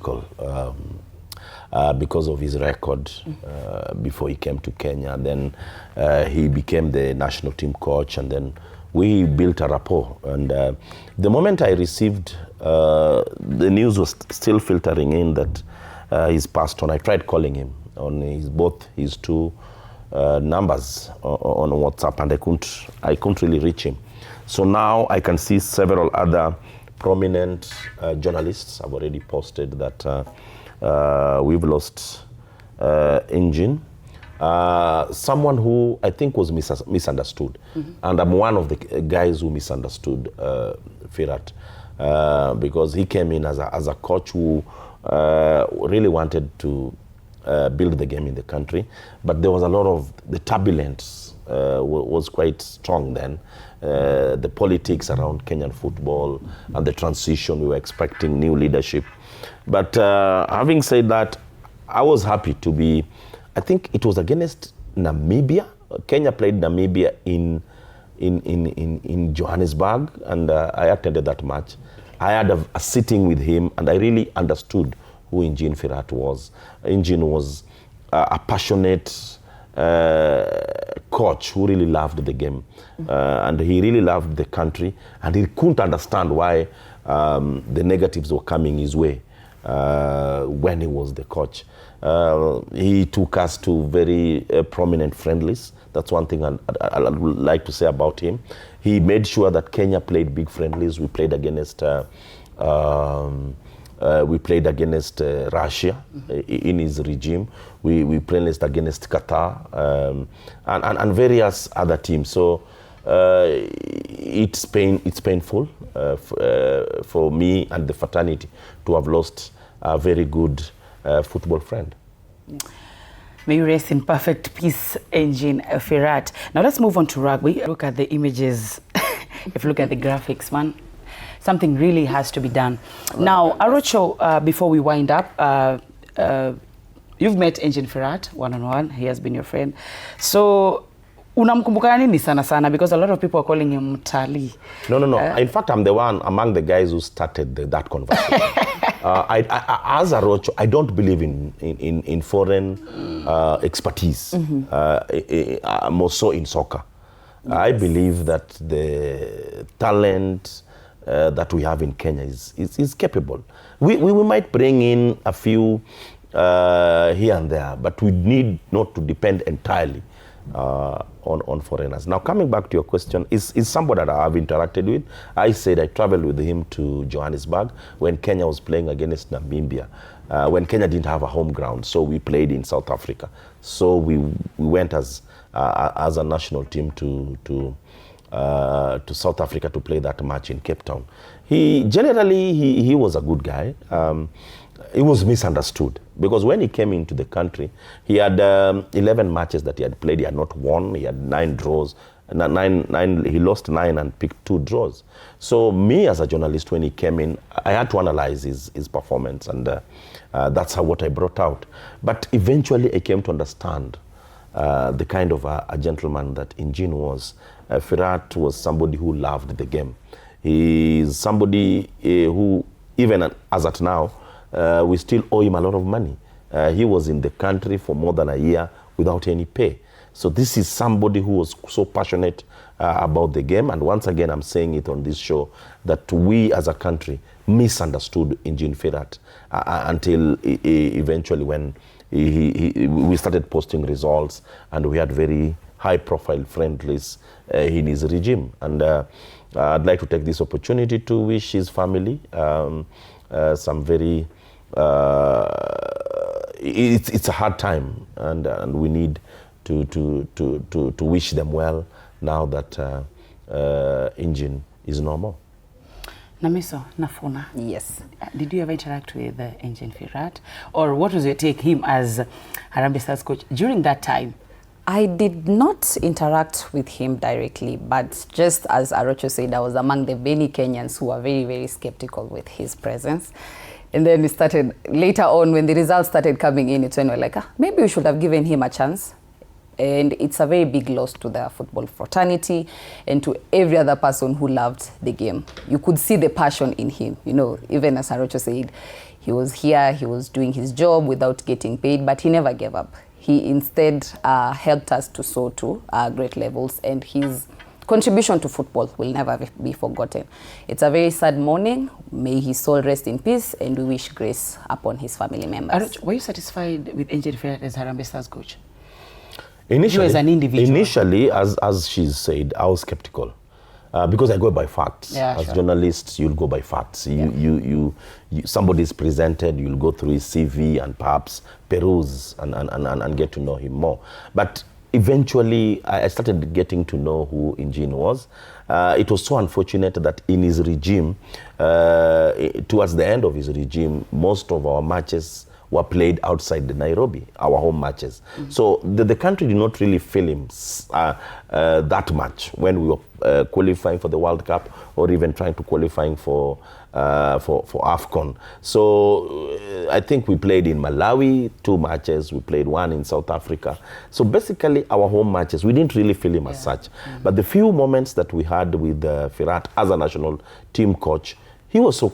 skeptical because of his record before he came to Kenya. Then he became the national team coach, and then we built a rapport. And the moment I received, the news was still filtering in that he's passed on. I tried calling him on both his two numbers on WhatsApp, and I couldn't really reach him. So now I can see several other prominent journalists have already posted that we've lost Engin, someone who I think was misunderstood. And I'm one of the guys who misunderstood Firat, because he came in as a coach who really wanted to build the game in the country, but there was a lot of the turbulence was quite strong then. The politics around Kenyan football and the transition, we were expecting new leadership. But having said that, I was happy to be, I think it was against Namibia. Kenya played Namibia in Johannesburg, and I attended that match. I had a sitting with him, and I really understood who Engin Firat was. Engin was a passionate coach who really loved the game, and he really loved the country, and he couldn't understand why the negatives were coming his way when he was the coach. He took us to very prominent friendlies. That's one thing I would like to say about him. He made sure that Kenya played big friendlies. We played against Russia in his regime. We played against Qatar and various other teams. So it's painful for me and the fraternity to have lost a very good football friend. May you rest in perfect peace, Engin Firat. Now let's move on to rugby. Look at the images. If you look at the graphics, man, something really has to be done. Now, Arocho, before we wind up, you've met Engin Firat one-on-one. He has been your friend. So, unamkumbuka nini sana because a lot of people are calling him Tali. No. In fact, I'm the one among the guys who started that conversation. As Arocho, I don't believe in foreign expertise, more so in soccer. Yes. I believe that the talent that we have in Kenya is capable. We might bring in a few here and there, but we need not to depend entirely on foreigners. Now, coming back to your question, is somebody that I have interacted with. I said I traveled with him to Johannesburg when Kenya was playing against Namibia, when Kenya didn't have a home ground, so we played in South Africa. So we went as a national team to South Africa to play that match in Cape Town. He was a good guy. He was misunderstood because when he came into the country, he had 11 matches that he had played. He had not won. He had 9 draws. He lost 9 and picked 2 draws. So me as a journalist, when he came in, I had to analyze his performance, and that's what I brought out. But eventually I came to understand the kind of a gentleman that Engin was. Firat was somebody who loved the game. He is somebody who, even as at now, we still owe him a lot of money. He was in the country for more than a year without any pay. So this is somebody who was so passionate about the game. And once again, I'm saying it on this show, that we as a country misunderstood Engin Firat until eventually when we started posting results, and we had very high-profile friendlies in his regime. And I'd like to take this opportunity to wish his family some very... it's a hard time, and we need to wish them well now that Engin is no more. Namiso, Nafuna. Yes. Did you ever interact with Engin Firat? Or what was your take, him as Harambee Stars coach during that time? I did not interact with him directly, but just as Arocho said, I was among the many Kenyans who were very, very skeptical with his presence. And then we started, later on, when the results started coming in, it's when we were like, maybe we should have given him a chance. And it's a very big loss to the football fraternity and to every other person who loved the game. You could see the passion in him, you know, even as Arocho said, He was here, he was doing his job without getting paid, but he never gave up. He instead helped us to soar to great levels, and his contribution to football will never be forgotten. It's a very sad morning. May his soul rest in peace, and we wish grace upon his family members. Were you satisfied with Engin Firat as Harambee Stars coach? Initially, you as an individual. Initially, as she said, I was skeptical. Because I go by facts. Yeah, as sure. journalists, you'll go by facts. You somebody is presented, you'll go through his CV and perhaps peruse and get to know him more. But eventually, I started getting to know who Engin was. It was so unfortunate that in his regime, towards the end of his regime, most of our matches were played outside the Nairobi, our home matches. So the country did not really feel him that much when we were qualifying for the World Cup or even trying to qualifying for AFCON. So I think we played in Malawi 2 matches, we played 1 in South Africa. So basically our home matches, we didn't really feel him as such. But the few moments that we had with Firat as a national team coach, he was so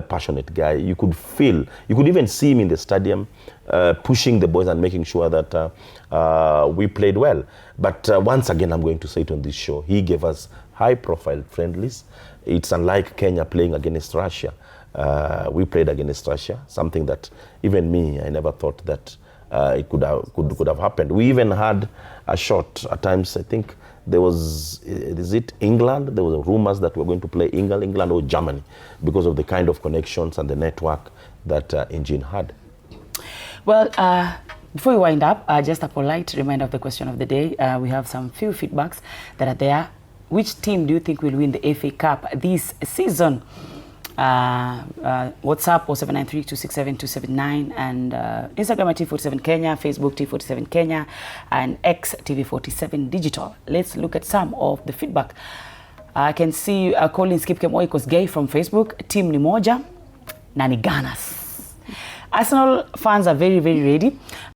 passionate guy. You could feel, you could even see him in the stadium pushing the boys and making sure that we played well. But once again, I'm going to say it on this show, he gave us high-profile friendlies. It's unlike Kenya playing against Russia. We played against Russia, something that even me, I never thought that it could have happened. We even had a shot at times, I think, there was, is it England? There were rumors that we were going to play England or Germany because of the kind of connections and the network that Engin had. Well, before we wind up, just a polite reminder of the question of the day. We have some few feedbacks that are there. Which team do you think will win the FA Cup this season? WhatsApp 0793-267-279 and Instagram at T47 Kenya, Facebook T47 Kenya, and X TV47 Digital. Let's look at some of the feedback. I can see Collins Kipkem Oikos Gay from Facebook. Team ni moja na ni Gunners. Arsenal fans are very, very ready.